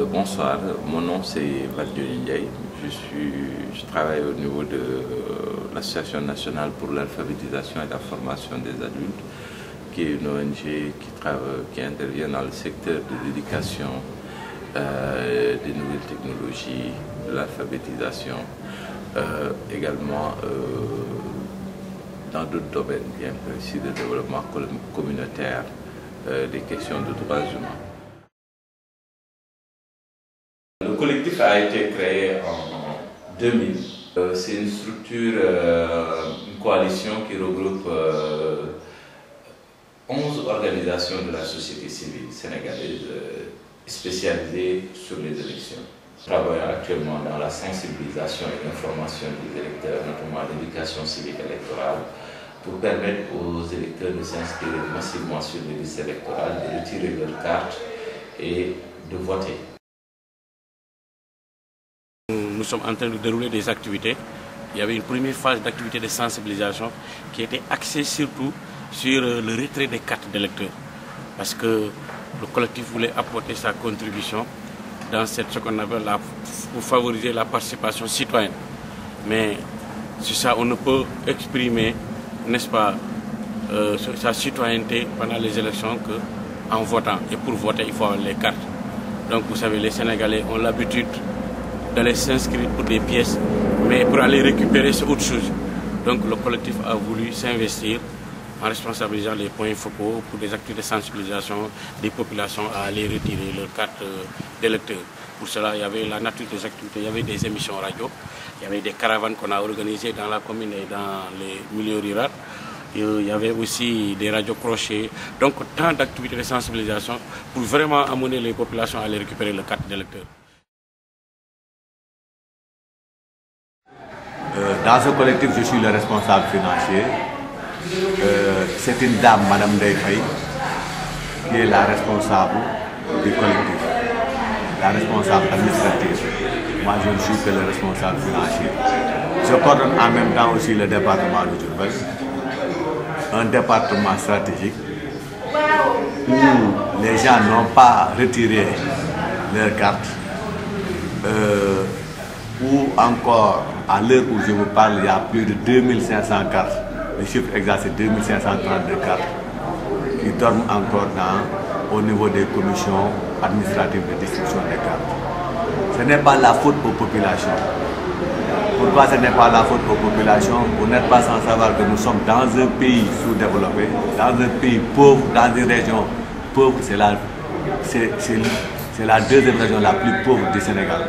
Bonsoir, mon nom c'est Valdiouni Ndiaye. Je travaille au niveau de l'Association nationale pour l'alphabétisation et la formation des adultes, qui est une ONG qui intervient dans le secteur de l'éducation, des nouvelles technologies, de l'alphabétisation, également dans d'autres domaines bien précis de développement communautaire, des questions de droits humains. Le collectif a été créé en 2000. C'est une structure, une coalition qui regroupe 11 organisations de la société civile sénégalaise spécialisées sur les élections. Nous travaillons actuellement dans la sensibilisation et l'information des électeurs, notamment l'éducation civique électorale, pour permettre aux électeurs de s'inscrire massivement sur les listes électorales, de retirer leurs cartes et de voter. Nous sommes en train de dérouler des activités. Il y avait une première phase d'activité de sensibilisation qui était axée surtout sur le retrait des cartes d'électeurs. Parce que le collectif voulait apporter sa contribution dans ce qu'on appelle pour favoriser la participation citoyenne. Mais sur ça, on ne peut exprimer, n'est-ce pas, sa citoyenneté pendant les élections qu'en votant. Et pour voter, il faut avoir les cartes. Donc vous savez, les Sénégalais ont l'habitude d'aller s'inscrire pour des pièces, mais pour aller récupérer, c'est autre chose. Donc le collectif a voulu s'investir en responsabilisant les points focaux pour des activités de sensibilisation des populations à aller retirer leurs cartes d'électeurs. Pour cela, il y avait la nature des activités, il y avait des émissions radio, il y avait des caravanes qu'on a organisées dans la commune et dans les milieux ruraux. Il y avait aussi des radios crochets, donc tant d'activités de sensibilisation pour vraiment amener les populations à aller récupérer leurs cartes d'électeurs. Dans ce collectif, je suis le responsable financier. C'est une dame, Madame Ndeye Faye, qui est la responsable du collectif, la responsable administrative. Moi, je ne suis que le responsable financier. Je coordonne en même temps aussi le département de Diourbel, un département stratégique où les gens n'ont pas retiré leurs cartes, ou encore, à l'heure où je vous parle, il y a plus de 2500 cartes. Le chiffre exact, c'est 2532 cartes qui dorment encore au niveau des commissions administratives de distribution des cartes. Ce n'est pas la faute aux populations. Pourquoi ce n'est pas la faute aux populations? Vous n'êtes pas sans savoir que nous sommes dans un pays sous-développé, dans un pays pauvre, dans une région pauvre. C'est la deuxième région la plus pauvre du Sénégal.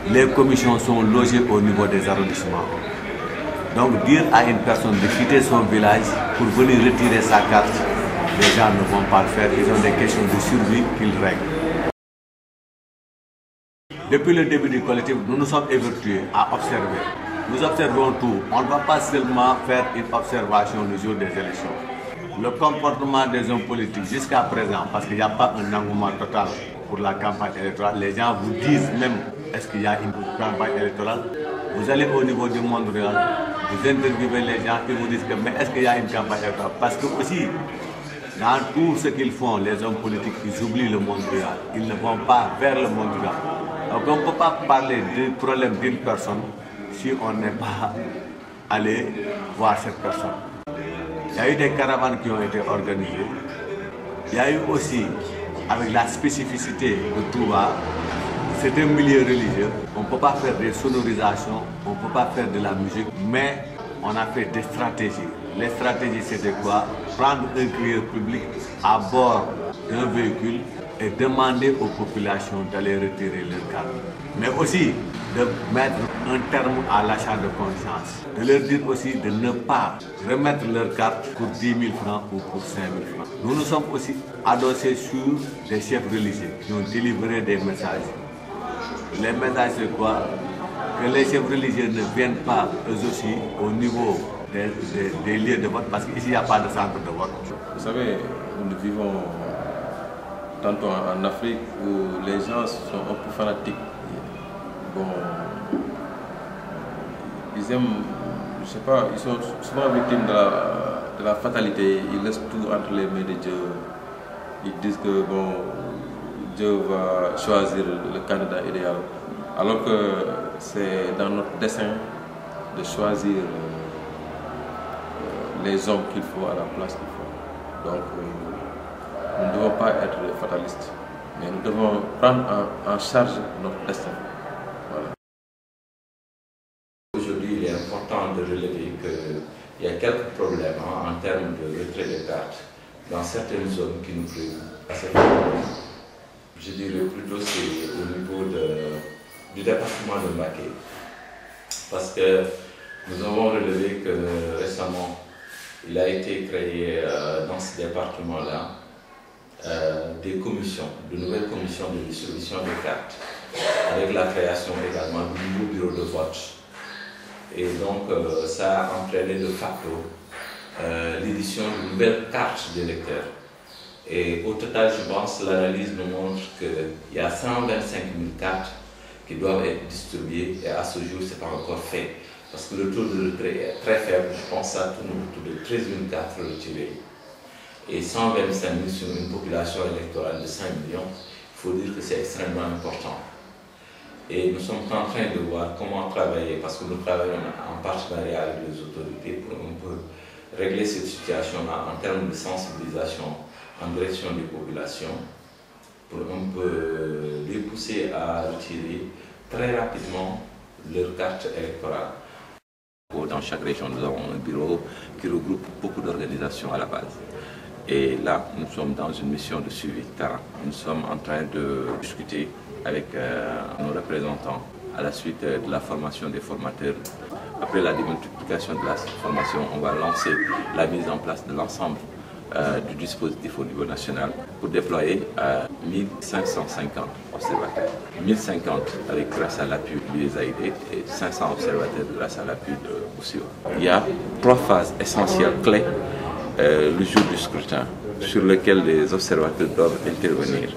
Les commissions sont logées au niveau des arrondissements. Donc dire à une personne de quitter son village pour venir retirer sa carte, les gens ne vont pas le faire, ils ont des questions de survie qu'ils règlent. Depuis le début du collectif, nous nous sommes évertués à observer. Nous observons tout. On ne va pas seulement faire une observation le jour des élections. Le comportement des hommes politiques jusqu'à présent, parce qu'il n'y a pas un engouement total pour la campagne électorale, les gens vous disent même est-ce qu'il y a une campagne électorale. Vous allez au niveau du monde rural, vous interviewez les gens et vous dites que mais est-ce qu'il y a une campagne électorale? Parce que aussi, dans tout ce qu'ils font, les hommes politiques, ils oublient le monde rural. Ils ne vont pas vers le monde rural. Donc on ne peut pas parler du problème d'une personne si on n'est pas allé voir cette personne. Il y a eu des caravanes qui ont été organisées. Il y a eu aussi, avec la spécificité de Touba, c'est un milieu religieux. On ne peut pas faire des sonorisations, on ne peut pas faire de la musique, mais on a fait des stratégies. Les stratégies, c'était quoi? Prendre un crieur public à bord d'un véhicule et demander aux populations d'aller retirer leurs cartes. Mais aussi de mettre un terme à l'achat de conscience. De leur dire aussi de ne pas remettre leurs cartes pour 10 000 francs ou pour 5 000 francs. Nous nous sommes aussi adossés sur des chefs religieux qui ont délivré des messages. Les messages, c'est quoi? Que les chefs religieux ne viennent pas, eux aussi, au niveau des lieux de vote, parce qu'ici, il n'y a pas de centre de vote. Vous savez, nous vivons tantôt en Afrique où les gens sont un peu fanatiques. Bon, ils aiment, je sais pas, ils sont souvent victimes de la fatalité. Ils laissent tout entre les mains de Dieu. Ils disent que bon, Dieu va choisir le candidat idéal. Alors que c'est dans notre dessein de choisir les hommes qu'il faut à la place qu'il faut. Donc nous ne devons pas être fatalistes, mais nous devons prendre en charge notre destin. Voilà. Aujourd'hui, il est important de relever qu'il y a quelques problèmes en termes de retrait des cartes dans certaines zones qui nous préoccupent. Je dirais plutôt c'est au niveau du département de Mbacké, parce que nous avons relevé que récemment, il a été créé dans ce département-là des commissions, de nouvelles commissions de distribution des cartes, avec la création également du nouveau bureau de vote. Et donc ça a entraîné de facto l'édition de nouvelles cartes d'électeurs. Et au total, je pense, l'analyse nous montre qu'il y a 125 000 cartes qui doivent être distribuées, et à ce jour, ce n'est pas encore fait. Parce que le taux de retrait est très faible, je pense que ça tourne autour de 13 000 cartes retirées. Et 125 000 sur une population électorale de 5 millions, il faut dire que c'est extrêmement important. Et nous sommes en train de voir comment travailler, parce que nous travaillons en partenariat avec les autorités pour un peu régler cette situation-là en termes de sensibilisation en direction des populations, pour un peu les pousser à retirer très rapidement leur carte électorale. Dans chaque région, nous avons un bureau qui regroupe beaucoup d'organisations à la base. Et là, nous sommes dans une mission de suivi terrain. Nous sommes en train de discuter avec nos représentants à la suite de la formation des formateurs. Après la démultiplication de la formation, on va lancer la mise en place de l'ensemble du dispositif au niveau national pour déployer 1550 observateurs. 1050 grâce à l'appui de l'USAID et 500 observateurs grâce à l'appui de OSIO. Il y a 3 phases essentielles clés le jour du scrutin sur lesquelles les observateurs doivent intervenir.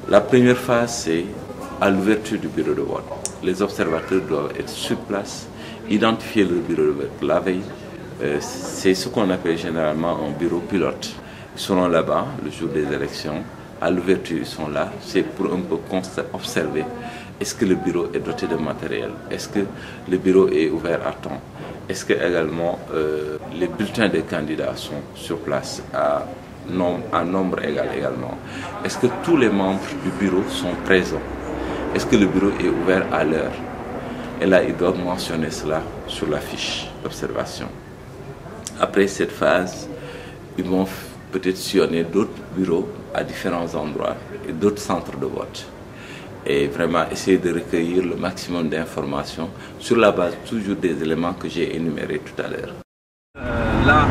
La première phase, c'est à l'ouverture du bureau de vote. Les observateurs doivent être sur place, identifier le bureau de vote la veille. C'est ce qu'on appelle généralement un bureau pilote. Ils seront là-bas le jour des élections. À l'ouverture, ils sont là. C'est pour un peu observer est-ce que le bureau est doté de matériel, est-ce que le bureau est ouvert à temps, est-ce que également les bulletins des candidats sont sur place à nombre égal également. Est-ce que tous les membres du bureau sont présents? Est-ce que le bureau est ouvert à l'heure? Et là, ils doivent mentionner cela sur la fiche d'observation. Après cette phase, ils vont peut-être sillonner d'autres bureaux à différents endroits et d'autres centres de vote. Et vraiment essayer de recueillir le maximum d'informations sur la base toujours des éléments que j'ai énumérés tout à l'heure. Là,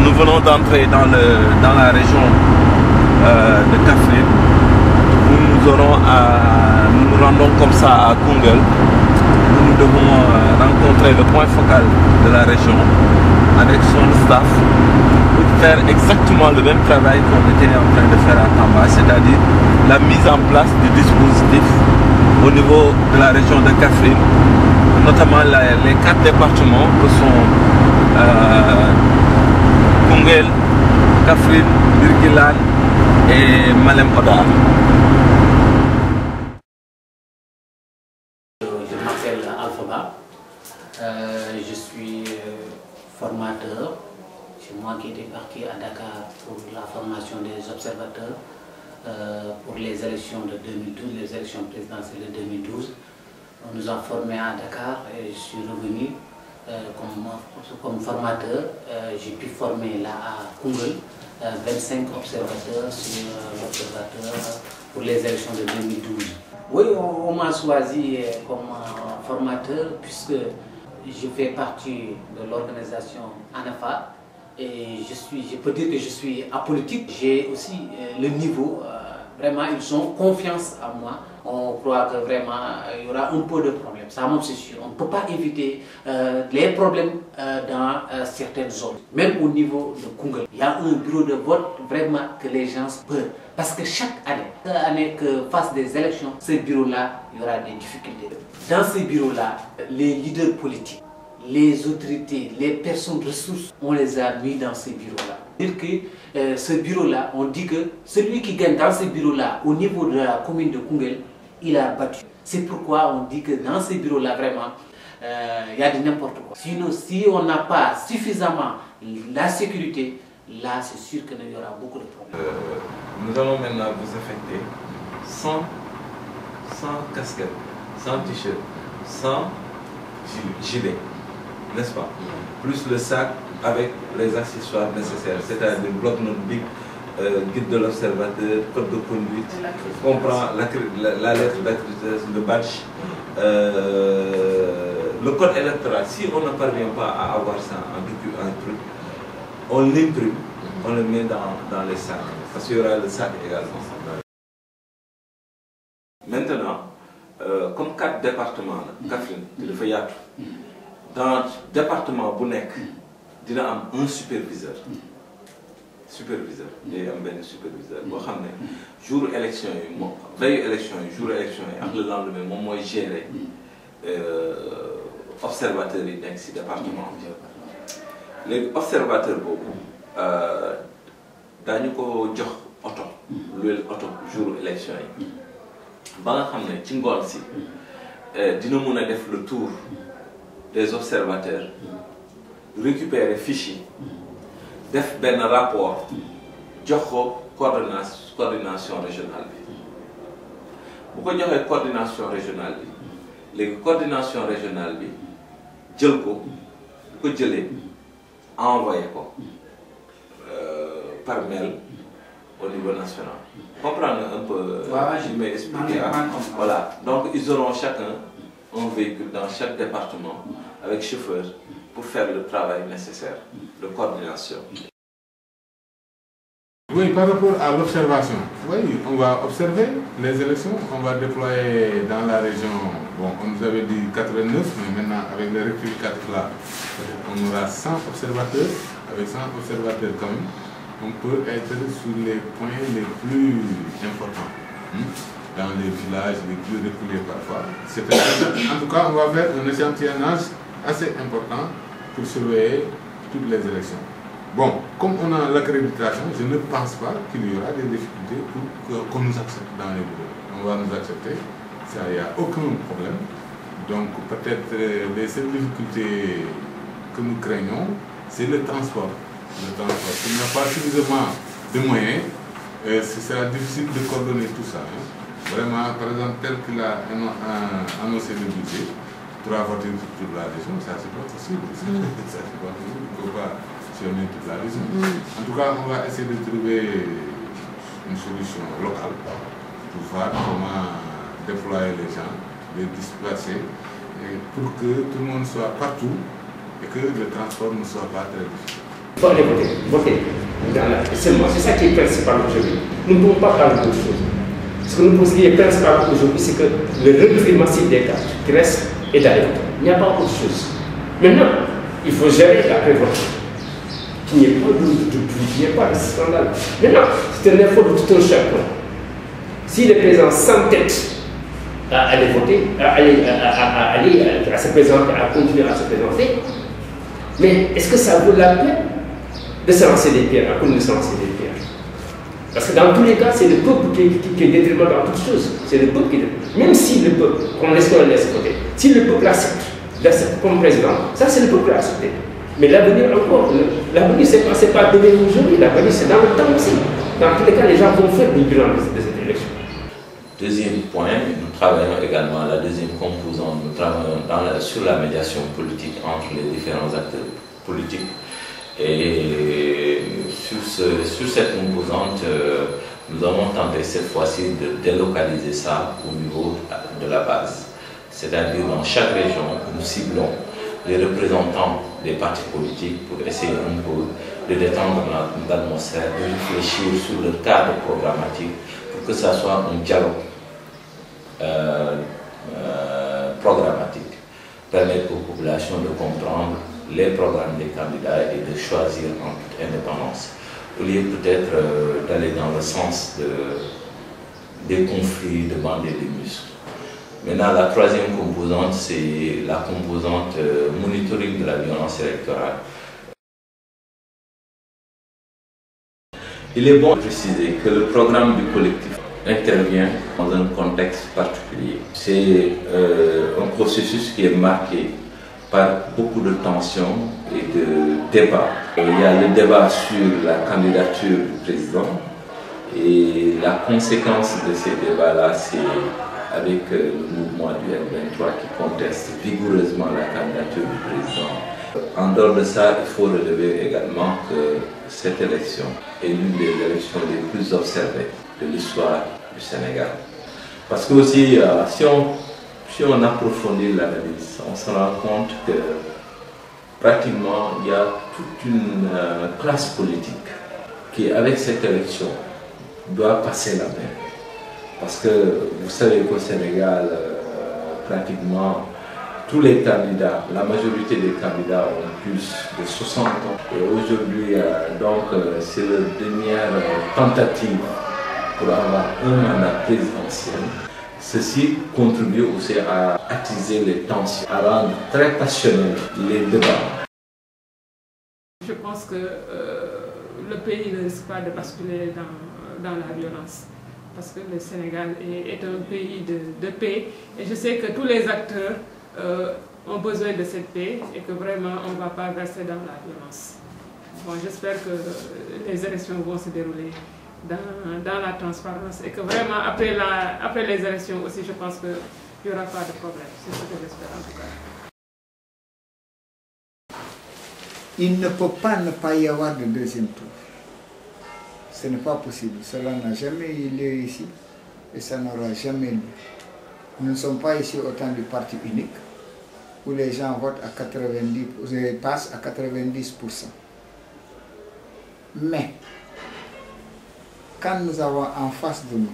nous venons d'entrer dans la région de Kaffrine, où nous nous rendons comme ça à Koungheul, où nous devons rencontrer le point focal de la région avec son staff pour faire exactement le même travail qu'on était en train de faire à Tamba, c'est-à-dire la mise en place du dispositif au niveau de la région de Kaffrine, notamment les 4 départements que sont Koungheul, Kaffrine, Birkelane et Malem Hodar. Je m'appelle Alpha. Je suis formateur. C'est moi qui étais parti à Dakar pour la formation des observateurs pour les élections de 2012, les élections présidentielles de 2012. On nous a formés à Dakar et je suis revenu comme formateur. J'ai pu former là à Koungheul 25 observateurs sur l'observateur pour les élections de 2012. Oui, on m'a choisi comme formateur puisque je fais partie de l'organisation ANAFA et je peux dire que je suis apolitique. J'ai aussi le niveau, vraiment ils ont confiance en moi. On croit que vraiment il y aura un peu de problèmes, ça même c'est sûr. On ne peut pas éviter les problèmes dans certaines zones. Même au niveau de Koungheul, il y a un bureau de vote vraiment que les gens peuvent. Parce que chaque année que face des élections, ce bureau-là, il y aura des difficultés. Dans ces bureaux-là, les leaders politiques les autorités, les personnes ressources, on les a mis dans ces bureaux-là. Dire que ce bureau-là, on dit que celui qui gagne dans ce bureau-là, au niveau de la commune de Koungheul, il a battu. C'est pourquoi on dit que dans ces bureaux-là, vraiment, il y a de n'importe quoi. Sinon, si on n'a pas suffisamment la sécurité, là, c'est sûr qu'il y aura beaucoup de problèmes. Nous allons maintenant vous affecter sans casquette, sans t-shirt, sans gilet, n'est-ce pas? Plus le sac avec les accessoires nécessaires, c'est-à-dire bloc-notes BIC, guide de l'observateur, code de conduite, on prend la lettre d'accréditation, le badge, le code électoral. Si on ne parvient pas à avoir ça en truc, on l'imprime, on le met dans les sacs, parce qu'il y aura le sac également. Maintenant, comme 4 départements, Kaffrine, le Fayat, dans le département Bounek, il y a un superviseur. Il y a un superviseur. Jour élection, veille élection, jour élection, et le lendemain, moi j'ai géré observateurs dans ce département. Les observateurs, dañu ko jox auto luel auto jour élection yi ba nga xamné ci ngol si dina mëna def le tour des observateurs récupérer fichier def ben rapport jox ko coordination régionale bi bu ko joxé coordination régionale bi les coordination régionale bi jël ko jëlé envoyé ko par mail au niveau national. Comprendre un peu, je vais expliquer. Voilà, donc ils auront chacun un véhicule dans chaque département avec chauffeur pour faire le travail nécessaire de coordination. Oui, par rapport à l'observation, oui, on va observer les élections, on va déployer dans la région, bon, on nous avait dit 89, mais maintenant avec le rectificatif là, on aura 100 observateurs, avec 100 observateurs quand même, on peut être sur les points les plus importants, dans les villages les plus reculés parfois. En tout cas, on va faire un échantillonnage assez important pour surveiller toutes les élections. Bon, comme on a l'accréditation, je ne pense pas qu'il y aura des difficultés pour qu'on nous accepte dans les bureaux. On va nous accepter, ça, il n'y a aucun problème. Donc peut-être les seules difficultés que nous craignons, c'est le transport. S'il n'y a pas suffisamment de moyens, ce sera difficile de coordonner tout ça. Vraiment, par exemple, tel qu'il a annoncé le budget, 3 voitures sur toute la région, ça c'est pas possible. Ça c'est pas possible, il ne faut pas sillonner toute la région. En tout cas, on va essayer de trouver une solution locale pour voir comment déployer les gens, les displacer, pour que tout le monde soit partout et que le transport ne soit pas très difficile. Il faut aller voter. Seulement, c'est ça qui est principal aujourd'hui. Nous ne pouvons pas parler d'autre chose. Ce que nous pensons qui est principal aujourd'hui, c'est que le retrait massif des cartes qui reste est d'aller voter. Il n'y a pas autre chose. Maintenant, il faut gérer la prévote. Qu'il n'y ait pas de bruit, qu'il n'y ait pas de scandale. Maintenant, c'est un effort de tout un chacun. S'il est présent sans tête à aller voter, à se présenter, à continuer à se présenter, mais est-ce que ça vaut la peine de se lancer des pierres, à cause de se lancer des pierres? Parce que dans tous les cas, c'est le peuple qui est déterminant dans toutes choses. C'est le peuple qui est... Même si le peuple, qu'on laisse côté, si le peuple accepte comme président, ça c'est le peuple qui a accepté. Mais l'avenir encore, l'avenir c'est pas demain aujourd'hui, l'avenir c'est dans le temps aussi. Dans tous les cas, les gens vont faire du bilan de cette élection. Deuxième point, nous travaillons également, la deuxième composante, nous travaillons sur la médiation politique entre les différents acteurs politiques. Et sur cette composante, nous avons tenté cette fois-ci de délocaliser ça au niveau de la base. C'est-à-dire dans chaque région, nous ciblons les représentants des partis politiques pour essayer un peu de détendre l'atmosphère, de réfléchir sur le cadre programmatique pour que ça soit un dialogue programmatique, permettre aux populations de comprendre les programmes des candidats et de choisir en toute indépendance, au lieu peut-être d'aller dans le sens des conflits, de bander des muscles. Maintenant, la troisième composante, c'est la composante monitoring de la violence électorale. Il est bon de préciser que le programme du collectif intervient dans un contexte particulier. C'est un processus qui est marqué par beaucoup de tensions et de débats. Il y a le débat sur la candidature du président et la conséquence de ces débats-là, c'est avec le mouvement du M23 qui conteste vigoureusement la candidature du président. En dehors de ça, il faut relever également que cette élection est l'une des élections les plus observées de l'histoire du Sénégal. Parce que aussi, si on approfondit l'analyse, on se rend compte que pratiquement il y a toute une classe politique qui, avec cette élection, doit passer la main. Parce que vous savez qu'au Sénégal, pratiquement tous les candidats, la majorité des candidats ont plus de 60 ans. Et aujourd'hui, c'est la dernière tentative pour avoir un mandat présidentiel. Ceci contribue aussi à attiser les tensions, à rendre très passionnels les débats. Je pense que le pays ne risque pas de basculer dans la violence. Parce que le Sénégal est un pays de paix. Et je sais que tous les acteurs ont besoin de cette paix et que vraiment on ne va pas verser dans la violence. Bon, j'espère que les élections vont se dérouler dans la transparence et que vraiment après les élections aussi, je pense qu'il n'y aura pas de problème. C'est ce que j'espère en tout cas. Il ne peut pas ne pas y avoir de deuxième tour. Ce n'est pas possible. Cela n'a jamais eu lieu ici et ça n'aura jamais lieu. Nous ne sommes pas ici au temps du parti unique où les gens votent à 90%, passent à 90%. Mais quand nous avons en face de nous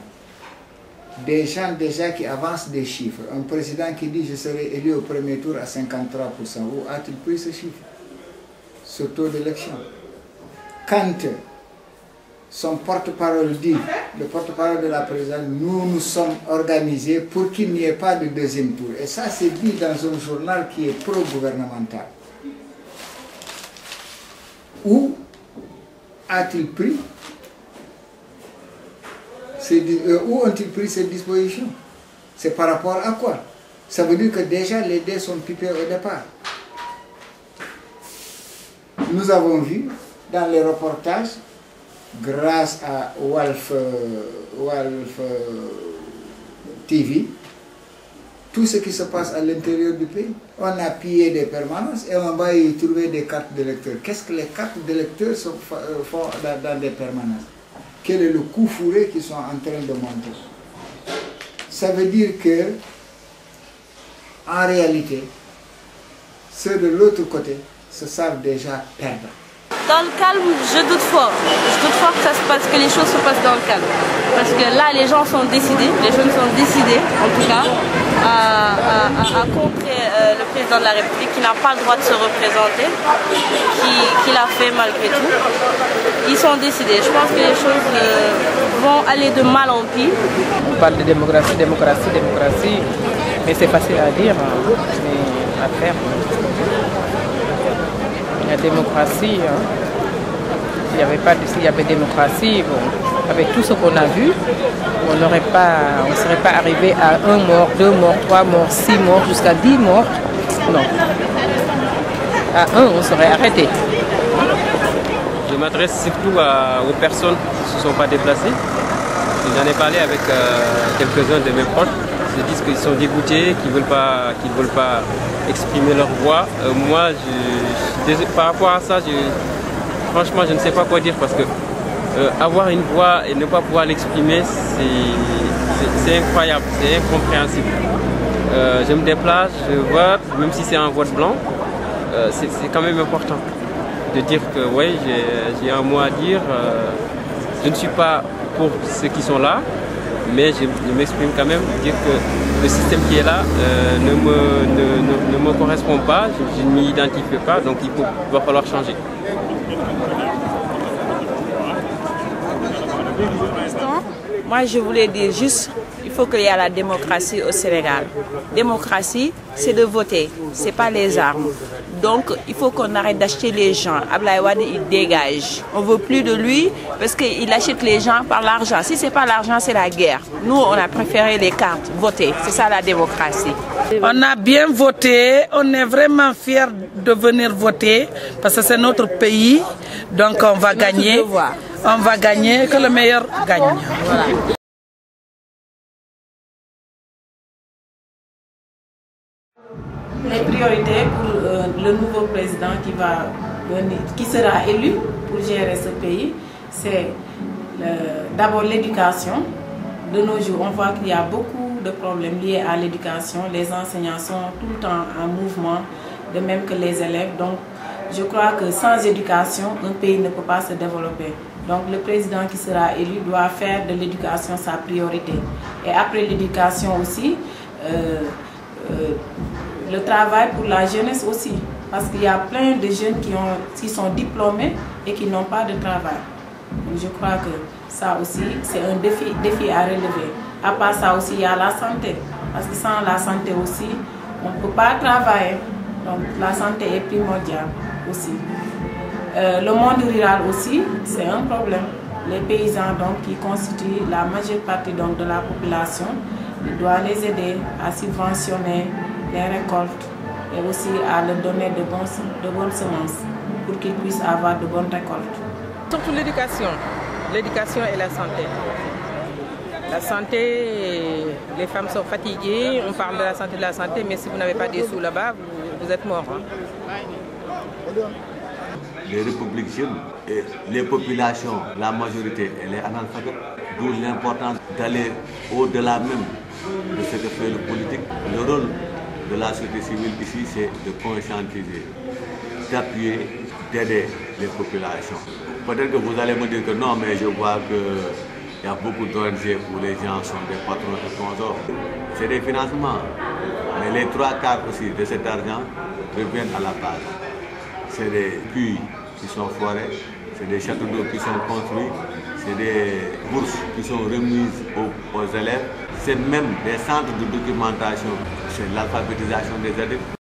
des gens déjà qui avancent des chiffres, un président qui dit je serai élu au premier tour à 53%, où a-t-il pris ce chiffre, ce taux d'élection? Quand son porte-parole dit, le porte-parole de la présidence, nous sommes organisés pour qu'il n'y ait pas de deuxième tour. Et ça, c'est dit dans un journal qui est pro-gouvernemental. Où a-t-il pris où ont-ils pris ces dispositions? C'est par rapport à quoi? Ça veut dire que déjà les dés sont pipés au départ. Nous avons vu dans les reportages, grâce à Walf TV, tout ce qui se passe à l'intérieur du pays. On a pillé des permanences et on va y trouver des cartes d'électeurs. Qu'est-ce que les cartes d'électeurs font dans des permanences? Quel est le coup fourré qu'ils sont en train de monter? Ça veut dire que, en réalité, ceux de l'autre côté se savent déjà perdre. Dans le calme, je doute fort. Je doute fort que les choses se passent dans le calme. Parce que là, les gens sont décidés, les jeunes sont décidés, en tout cas, à contrer le président de la République qui n'a pas le droit de se représenter, qui l'a fait malgré tout. Ils sont décidés. Je pense que les choses vont aller de mal en pire. On parle de démocratie, mais c'est facile à dire, mais à faire. La démocratie, s'il y avait démocratie, bon, avec tout ce qu'on a vu, on ne serait pas arrivé à 1 mort, 2 morts, 3 morts, 6 morts, jusqu'à 10 morts. Non. À 1, on serait arrêté. Je m'adresse surtout aux personnes qui ne se sont pas déplacées. J'en ai parlé avec quelques-uns de mes proches. Ils disent qu'ils sont dégoûtés, qu'ils ne veulent pas exprimer leur voix. Moi, par rapport à ça, franchement, je ne sais pas quoi dire parce que avoir une voix et ne pas pouvoir l'exprimer, c'est incroyable, c'est incompréhensible. Je me déplace, je vote, même si c'est un vote blanc, c'est quand même important de dire que oui, j'ai un mot à dire. Je ne suis pas pour ceux qui sont là, mais je m'exprime quand même, dire que le système qui est là ne me correspond pas, je ne m'y identifie pas, donc il va falloir changer. Moi, je voulais dire juste, il faut qu'il y ait la démocratie au Sénégal. Démocratie, c'est de voter, c'est pas les armes. Donc, il faut qu'on arrête d'acheter les gens. Abdoulaye Wade, il dégage. On ne veut plus de lui parce qu'il achète les gens par l'argent. Si ce n'est pas l'argent, c'est la guerre. Nous, on a préféré les cartes, voter. C'est ça la démocratie. On a bien voté, on est vraiment fiers de venir voter parce que c'est notre pays. Donc, on va gagner. On va gagner, que le meilleur gagne. Voilà. Les priorités pour le nouveau président qui sera élu pour gérer ce pays, c'est d'abord l'éducation. De nos jours, on voit qu'il y a beaucoup de problèmes liés à l'éducation. Les enseignants sont tout le temps en mouvement, de même que les élèves. Donc, je crois que sans éducation, un pays ne peut pas se développer. Donc le président qui sera élu doit faire de l'éducation sa priorité. Et après l'éducation aussi, le travail pour la jeunesse aussi. Parce qu'il y a plein de jeunes qui sont diplômés et qui n'ont pas de travail. Donc je crois que ça aussi, c'est un défi à relever. À part ça aussi, il y a la santé. Parce que sans la santé aussi, on ne peut pas travailler. Donc la santé est primordiale aussi. Le monde rural aussi, c'est un problème. Les paysans donc, qui constituent la majeure partie donc, de la population, il doit les aider à subventionner les récoltes et aussi à leur donner de bonnes semences pour qu'ils puissent avoir de bonnes récoltes. Surtout l'éducation. L'éducation et la santé. La santé, les femmes sont fatiguées, on parle de la santé, mais si vous n'avez pas des sous là-bas, vous êtes mort. Hein? Les républicains et les populations, la majorité, elle est analphabète. D'où l'importance d'aller au-delà même de ce que fait le politique. Le rôle de la société civile ici, c'est de conscientiser, d'appuyer, d'aider les populations. Peut-être que vous allez me dire que non, mais je vois qu'il y a beaucoup d'ONG où les gens sont des patrons et consorts. C'est des financements. Mais les 3/4 aussi de cet argent reviennent à la base. C'est des puits qui sont forés, c'est des châteaux d'eau qui sont construits, c'est des bourses qui sont remises aux élèves, c'est même des centres de documentation, c'est l'alphabétisation des adultes.